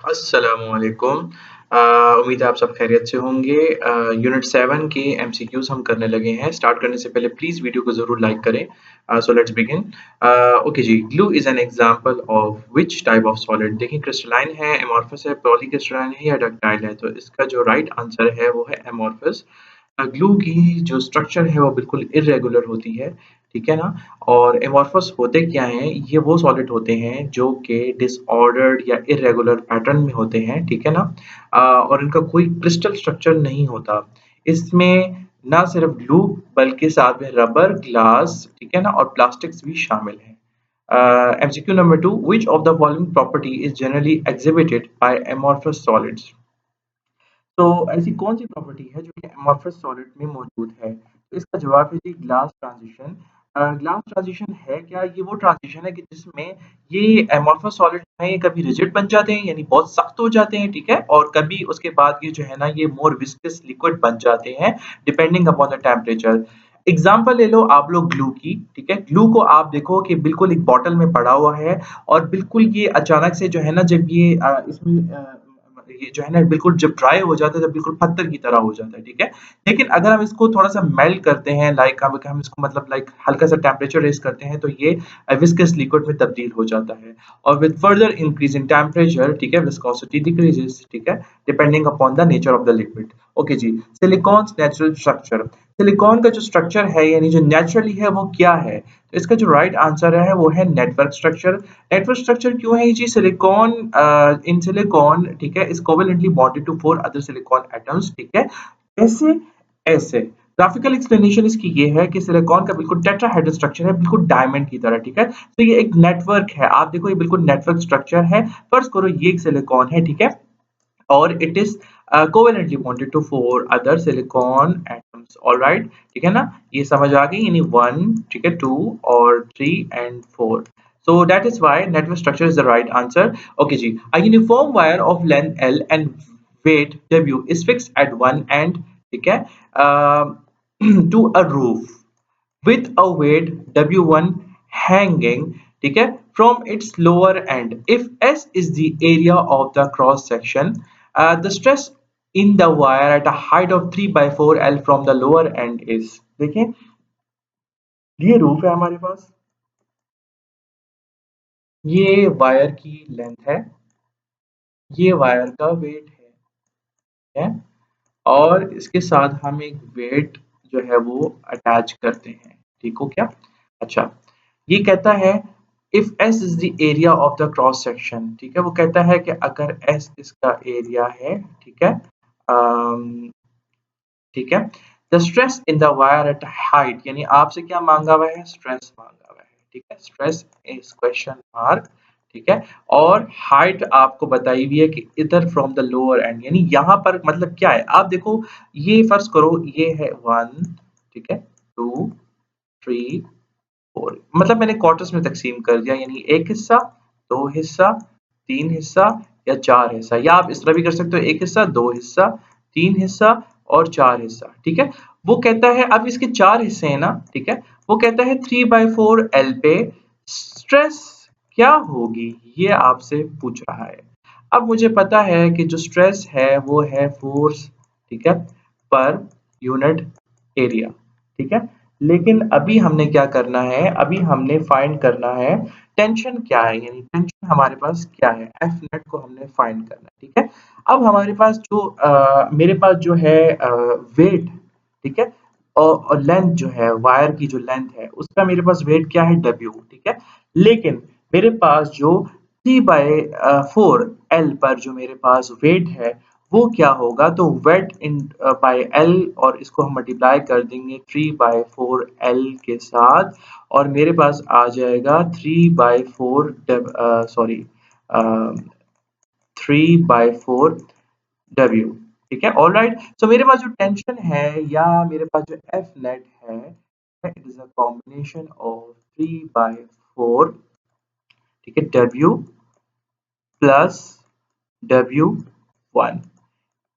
अस्सलामुअलैकुम। उम्मीद है आप सब खैरियत से होंगे। यूनिट 7 के एमसीक्यूज़ हम करने लगे हैं। स्टार्ट करने से पहले प्लीज़ वीडियो को ज़रूर लाइक करें। So let's begin. ओके जी, glue is an example of which type of solid? देखिए क्रिस्टलाइन है, एमॉर्फस है, पॉलीक्रिस्टलाइन है या डक्टाइल है? तो इसका जो राइट आंसर है वो है एमॉर्फस। ग्लू की जो स्ट्रक्चर है वो बिल्कुल इर्रेगुलर होती है, ठीक है ना? और एमॉर्फस होते क्या हैं? ये वो सॉलिड होते हैं जो कि डिसऑर्डर्ड या इर्रेगुलर पैटर्न में होते हैं, ठीक है ना? और इनका कोई क्रिस्टल स्ट्रक्चर नहीं होता। इसमें ना सिर्फ ग्लू बल्कि साथ में रबर, ग्लास, ठीक है ना? और प्लास्टिक्स भी शामिल हैं। MCQ number 2, which of the following property is generally exhibited by amorphous solids? तो ऐसी कौन-सी प्रॉपर्टी है जो कि अमॉर्फस सॉलिड में मौजूद है? तो इसका जवाब है जी ग्लास ट्रांजिशन। ग्लास ट्रांजिशन है क्या? ये वो ट्रांजिशन है कि जिसमें ये अमॉर्फस सॉलिड हैं ये कभी रिजिड बन जाते हैं यानी बहुत सख्त हो जाते हैं, ठीक है? और कभी उसके बाद ये जो है ना ये मोर विस्कस लिक्विड बन जाते हैं depending upon the temperature. Example ले लो आप लोग ग्लू की, ठीक है? ग्लू को आप देखो कि बिल्कुल एक बॉटल में पड़ा हुआ है और बिल्कुल ये अचानक से जो है ना जब ये ये जो है ना बिल्कुल जब ड्राई हो जाता है तो बिल्कुल पत्थर की तरह हो जाता है, ठीक है? लेकिन अगर हम इसको थोड़ा-सा मेल्ट करते हैं लाइक हम इसको मतलब लाइक हल्का-सा टेम्परेचर रेज़ करते हैं तो ये विस्कस लिक्विड में तब्दील हो जाता है और with further increase in temperature, ठीक है, विस्कोसिटी डिक्रीजेस, ठीक है, depending upon the nature of the liquid. Okay जी, सिलिकॉन्स नेचुरल स्ट्रक्चर। सिलिकॉन का जो स्ट्रक्चर है यानी जो नेचुरली है वो क्या है? तो इसका जो राइट आंसर है वो है नेटवर्क स्ट्रक्चर। नेटवर्क स्ट्रक्चर क्यों है जी? सिलिकॉन इन सिलिकॉन, ठीक है, is covalently bonded to 4 other silicon atoms, ठीक है? ऐसे ऐसे ग्राफिकल एक्सप्लेनेशन इसकी ये है कि सिलिकॉन का बिल्कुल टेट्राहेड्रल स्ट्रक्चर है, बिल्कुल डायमंड की तरह, ठीक है? तो ये एक नेटवर्क है। आप देखो ये बिल्कुल नेटवर्क स्ट्रक्चर है। फर्ज करो ये एक सिलिकॉन है, ठीक है? और it is covalently bonded to 4 other silicon atoms, alright, ठीक है ना? ये समझ आ गई यानी 1, ठीक है, 2 और 3 and 4। So that is why network structure is the right answer. Okay जी, a uniform wire of length L and weight W is fixed at one end, ठीक है, to a roof with a weight W1 hanging, ठीक है, from its lower end. If S is the area of the cross section, the stress in the wire at a height of 3 by 4 L from the lower end is, देखिए ये roof है हमारे पास, ये wire की length है, ये wire का wait है और इसके साथ हम एक वेट जो है वो अटैच करते हैं, ठीक हो क्या? अच्छा, ये कहता है if S is the area of the cross section, ठीक है, वो कहता है कि अगर S इसका एरिया है, ठीक है, अम, ठीक है, the stress in the wire eight height यानी आपसे क्या मांगा हुआ है? स्ट्रेस मांगा हुआ है, ठीक है, स्ट्रेस इज क्वेश्चन मार्क, ठीक है, और हाइट आपको बताई हुई है कि इधर फ्रॉम द लोअर एंड यानी यहाँ पर मतलब क्या है? आप देखो ये फर्ज करो ये है 1, ठीक है, 2, 3, 4, मतलब मैंने क्वार्टर्स में तकसीम कर दिया यानी एक हिस्सा, दो हिस्सा, तीन हिस्सा या चार हिस्सा, या आप इस तरह भी कर सकते हो एक हिस्सा, दो हिस्सा, तीन हिस्सा और चार हिस्सा, ठीक है? वो कहता है अब इसके चार हिस्से हैं ना, ठीक है, वो कहता है 3/4 एल पे स्ट्रेस क्या होगी ये आपसे पूछ रहा है। अब मुझे पता है कि जो स्ट्रेस है वो है फोर्स, ठीक है, पर यूनिट एरिया, ठीक है, लेकिन अभी हमने क्या करना है? अभी हमने फाइंड करना है टेंशन क्या है, यानी टेंशन हमारे पास क्या है? एफ नेट को हमने फाइंड करना है, ठीक है। अब हमारे पास जो मेरे पास जो है वेट, ठीक है, और लेंथ जो है वायर की जो लेंथ है उसका मेरे पास वेट क्या है? डब्ल्यू, ठीक है, लेकिन मेरे पास जो 3/4 एल पर जो मेरे पास वेट है वो क्या होगा? तो वेट इन बाय एल और इसको हम मल्टीप्लाई कर देंगे 3/4 एल के साथ और मेरे पास आ जाएगा 3/4 सॉरी 3/4 डब्ल्यू, ठीक है, ऑलराइट। सो मेरे पास जो टेंशन है या मेरे पास जो एफ नेट है it is a combination of 3/4, ठीक है, डब्ल्यू प्लस डब्ल्यू वन,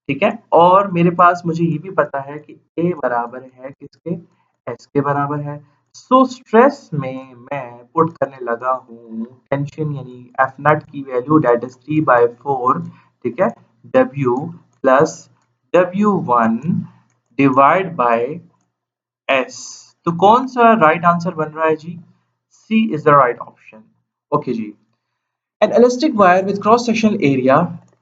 ठीक है, और मेरे पास मुझे ये भी पता है कि ए बराबर है किसके? एस के बराबर है। सो स्ट्रेस में मैं पुट करने लगा हूँ टेंशन यानी एफ नट की वैल्यू डेट इज 3/4, ठीक है, W plus W1 divide by S. तो कौन सा राइट आंसर बन रहा है जी? C is the right option. Okay जी। An elastic wire with cross-sectional area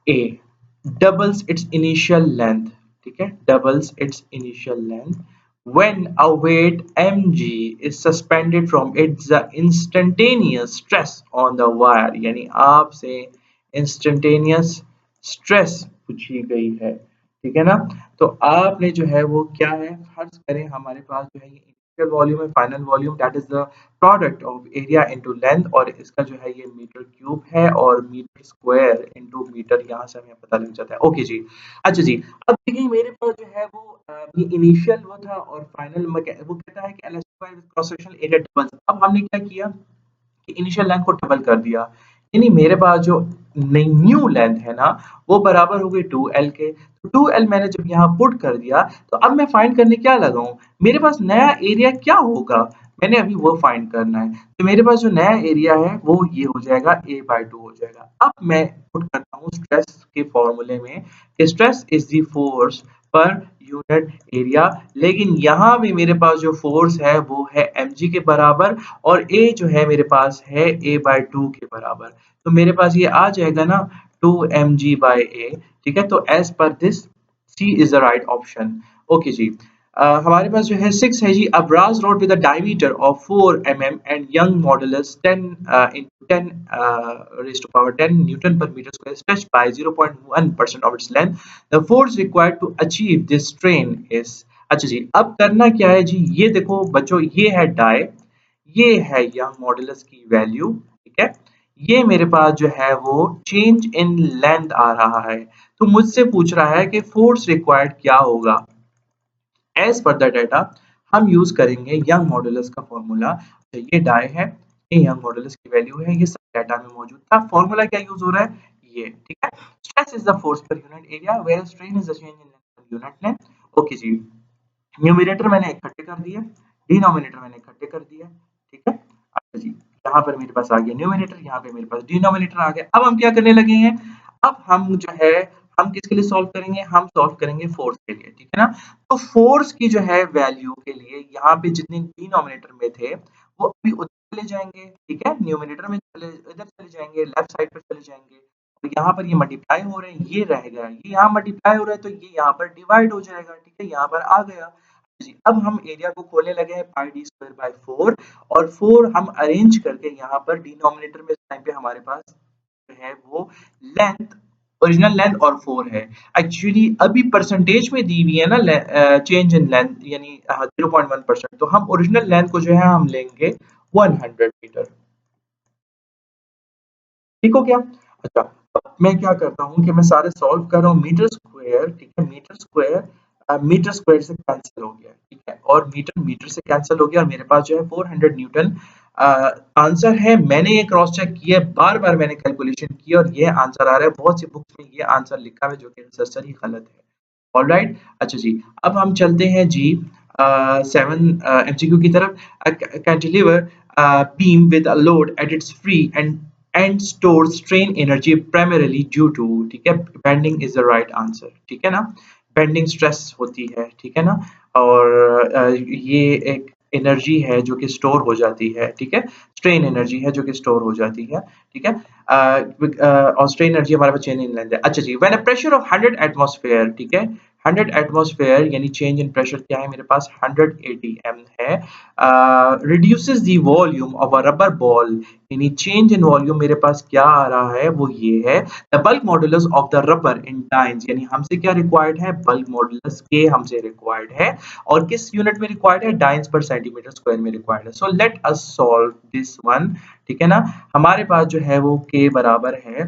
A doubles its initial length, ठीक है, doubles its initial length when a weight mg is suspended from it, the instantaneous stress on the wire, यानी आपसे instantaneous stress पूछी गई है, ठीक है ना। तो आपने जो है वो क्या है, फर्ज करें हमारे पास जो है ये इनिशियल वॉल्यूम है, final volume that is the product of area into length, और इसका जो है ये मीटर क्यूब है और मीटर स्क्वायर इनटू मीटर, यहाँ से हमें पता लग जाता है। ओके जी। अच्छा जी, अब देखिए मेरे पास जो है वो ये इनिशियल वो था और फाइनल वो कहता है कि elastic cross sectional area double. अब हमने क्या किया कि इनिशियल लेंथ को डबल कर दिया, यानी मेरे पास जो न्यू लेंथ है ना वो बराबर हो गई 2l के। तो 2l मैंने जब यहाँ पुट कर दिया तो अब मैं फाइंड करने क्या लगा हूँ, मेरे पास नया एरिया क्या होगा, मैंने अभी वो फाइंड करना है। तो मेरे पास जो नया एरिया है वो ये हो जाएगा a/2 हो जाएगा। अब मैं पुट करता हूँ स्ट्रेस के फॉर्मूले में कि stress is the force per unit area, लेकिन यहाँ भी मेरे पास जो फोर्स है वो है mg के बराबर और a जो है मेरे पास है a/2 के बराबर। तो मेरे पास ये आ जाएगा ना 2mg/a, ठीक है। तो as per this C is the right option. Okay जी। हमारे पास जो है 6 है जी, a brass rod with a diameter of 4 mm and Young modulus 10 into 10 raised to power 10 newton per meter square stretched by 0.1% of its length, the force required to achieve this strain is। अच्छा जी, अब करना क्या है जी, ये देखो बच्चों, ये है डाई, ये है यंग मॉडुलस की वैल्यू, ठीक है। ये मेरे पास जो है वो चेंज इन लेंथ आ रहा है, तो मुझसे पूछ रहा है कि फोर्स रिक्वायर्ड क्या होगा। एज पर द डाटा हम यूज करेंगे यंग मॉडुलस का फॉर्मूला। तो ये डाई है, ये यंग मॉडुलस की वैल्यू है, ये सब डाटा में मौजूद था। फॉर्मूला क्या यूज हो रहा है, ये, ठीक है। Stress is the force per unit area where strain is the change in length per unit length. Okay जी। न्यूमरेटर मैंने इकट्ठे कर दिए, डिनोमिनेटर मैंने इकट्ठे कर दिया, ठीक है। अच्छा जी, यहाँ पर मेरे पास आ गया न्यूमरेटर, यहाँ पे मेरे पास डिनोमिनेटर आ गया। अब हम क्या करने लगे हैं, अब हम जो है हम किसके लिए सॉल्व करेंगे, हम सॉल्व करेंगे फोर्स के लिए, ठीक है ना। तो फोर्स की जो है वैल्यू के लिए यहाँ पे जितने डिनोमिनेटर में थे वो अभी उधर चले जाएंगे, ठीक है, न्यूमरेटर में इधर चले जाएंगे, लेफ्ट साइड पर चले जाएंगे। तो यहाँ पर ये मल्टीप्लाई हो रहे हैं, ये रह गया, ये यहाँ मल्टीप्लाई हो रहा है तो ये यहाँ पर डिवाइड हो जाएगा, ठीक है, यहाँ पर आ गया जी। अब हम एरिया को खोलने लगे हैं πd²/4 और 4 हम अरेंज करके यहाँ पर डिनोमिनेटर में इस टाइम पे हमारे पास जो है वो लेंथ, ओरिजिनल लेंथ और 4 है। एक्चुअली अभी परसेंटेज में दी हुई है ना चेंज इन लेंथ यानी 0.1%, तो हम ओरिजिनल लेंथ को जो है हम लेंगे 100 मीटर, ठीक हो गया। अच्छा, अब मैं क्या करता हूँ कि मैं सारे सॉल्व कर रहा हूँ मीटर स्क्वायर, ठीक है, मीटर स्क्वायर से कैंसिल हो गया, ठीक है, और मीटर मीटर से कैंसिल हो गया और मेरे पास जो है 400 न्यूटन आंसर है। मैंने ये क्रॉस चेक किया, बार बार मैंने कैलकुलेशन की और ये आंसर आ रहा है। बहुत सी बुक्स में ये आंसर लिखा है जो कि सरसरी गलत है। ऑलराइट, अच्छा जी, अब हम चलते हैं जी 7 एमसीक्यू की तरफ। Cantilever beam with a load at its free and store strain energy primarily due to, ठीक है, bending is the right answer, ठीक है ना। बेंडिंग स्ट्रेस होती है, ठीक है ना, और ये एक एनर्जी है जो कि स्टोर हो जाती है, ठीक है, स्ट्रेन एनर्जी है जो कि स्टोर हो जाती है, ठीक है। और स्ट्रेन एनर्जी हमारे पास चेंज इन लेंथ है। अच्छा जी, when a pressure of 100 atmosphere, ठीक है, 100 एटमॉस्फेयर यानी चेंज इन प्रेशर क्या है मेरे पास 100 atm है, reduces the volume of a rubber ball, यानी चेंज इन वॉल्यूम मेरे पास क्या आ रहा है वो ये है, the bulk modulus of the rubber in dice, यानी हमसे क्या रिक्वायर्ड है, बल्क मॉडुलस के हमसे रिक्वायर्ड है, और किस यूनिट में रिक्वायर्ड है, डाइंस पर सेंटीमीटर स्क्वायर में रिक्वायर्ड है। So let us solve this one, ठीक है ना। हमारे पास जो है वो के बराबर है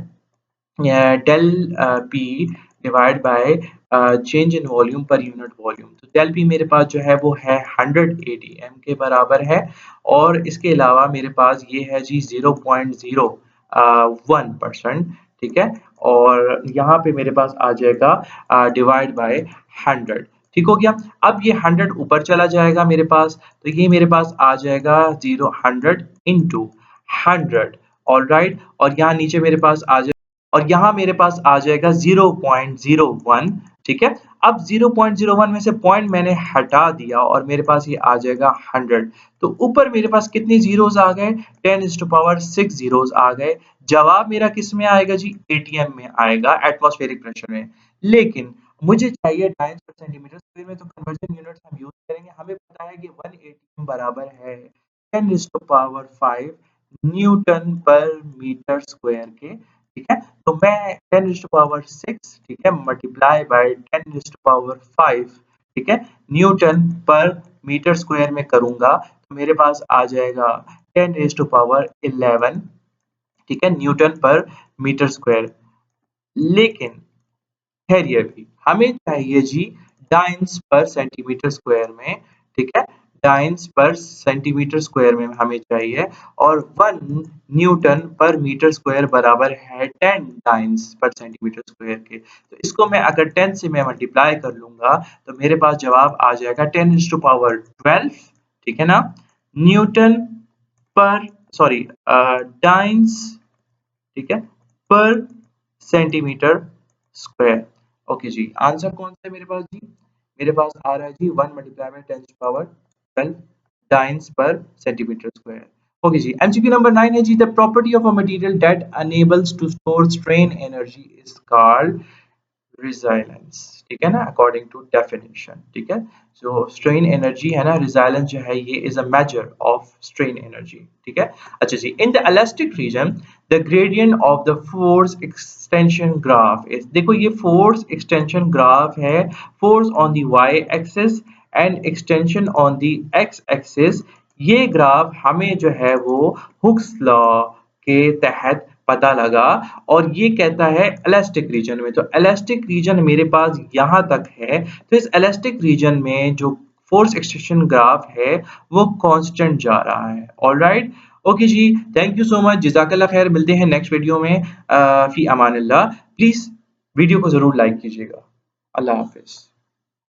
del P divide by change in volume per unit volume. तो डेल पी मेरे पास जो है वो है 100 atm के बराबर है, और इसके अलावा मेरे पास ये है जी 0.01%, ठीक है, और यहाँ पे मेरे पास आ जाएगा डिवाइड बाय 100, ठीक हो गया। अब ये 100 ऊपर चला जाएगा मेरे पास, तो ये मेरे पास आ जाएगा 100 इंटू 100, ऑलराइट। और यहाँ नीचे मेरे पास आ जाए, और यहाँ मेरे पास आ जाएगा 0.01, ठीक है। अब 0.01 में से पॉइंट मैंने हटा दिया और मेरे पास ये आ जाएगा 100। तो ऊपर मेरे पास कितने जीरोस आ गए, 10⁻6 जीरोस आ गए। जवाब मेरा किस में आएगा जी, एटीएम में आएगा, एटमॉस्फेरिक प्रेशर में। लेकिन मुझे चाहिए डायंस पर सेंटीमीटर स्क्वायर में, तो कन्वर्जन यूनिट्स हम यूज करेंगे। हमें पता है कि 1 एटीएम बराबर है 10⁻5 न्यूटन पर मीटर स्क्वायर के, ठीक है। तो मैं 10⁻6, ठीक है, मल्टीप्लाई बाय 10⁻5, ठीक है, न्यूटन पर मीटर स्क्वायर में करूंगा, तो मेरे पास आ जाएगा 10⁻11, ठीक है, न्यूटन पर मीटर स्क्वायर। लेकिन खैरियर भी हमें चाहिए जी डाइन्स पर सेंटीमीटर स्क्वायर में, ठीक है, डाइन्स पर सेंटीमीटर स्क्वायर में हमें चाहिए, और 1 न्यूटन पर मीटर स्क्वायर बराबर है 10 डाइन्स पर सेंटीमीटर स्क्वायर के। तो इसको मैं अगर 10 से मैं मल्टीप्लाई कर लूंगा, तो मेरे पास जवाब आ जाएगा 10⁻12, ठीक है ना, न्यूटन पर, सॉरी, डाइन्स, ठीक है, पर सेंटीमीटर स्क्वायर। ओके जी, आंसर कौन सा है मेरे पास जी, मेरे पास आ रहा है जी 1 multiply by 10⁻12 dynes per centimetre square. Okay जी, एमसीक्यू नंबर 9 है जी, the property of a material that enables to store strain energy is called resilience, ठीक है ना, अकॉर्डिंग टू डेफिनेशन, ठीक है। जो स्ट्रेन एनर्जी है ना, रिजाइलेंस जो है, ये is a measure of strain energy, ठीक है। अच्छा जी, in the elastic region the gradient of the force extension graph is, देखो ये फोर्स एक्सटेंशन ग्राफ है, force on the Y axis and extension on the X axis. ये graph हमें जो है वो हुक्स लॉ के तहत पता लगा, और ये कहता है इलास्टिक रीजन में। तो इलास्टिक रीजन मेरे पास यहाँ तक है, तो इस इलास्टिक रीजन में जो फोर्स एक्सटेंशन ग्राफ है वो कांस्टेंट जा रहा है, ऑलराइट। ओके जी, थैंक यू सो मच, जज़ाकल्लाह खैर। मिलते हैं नेक्स्ट वीडियो में। फी अमानिल्लाह। प्लीज वीडियो को जरूर लाइक कीजिएगा। अल्लाह हाफिज।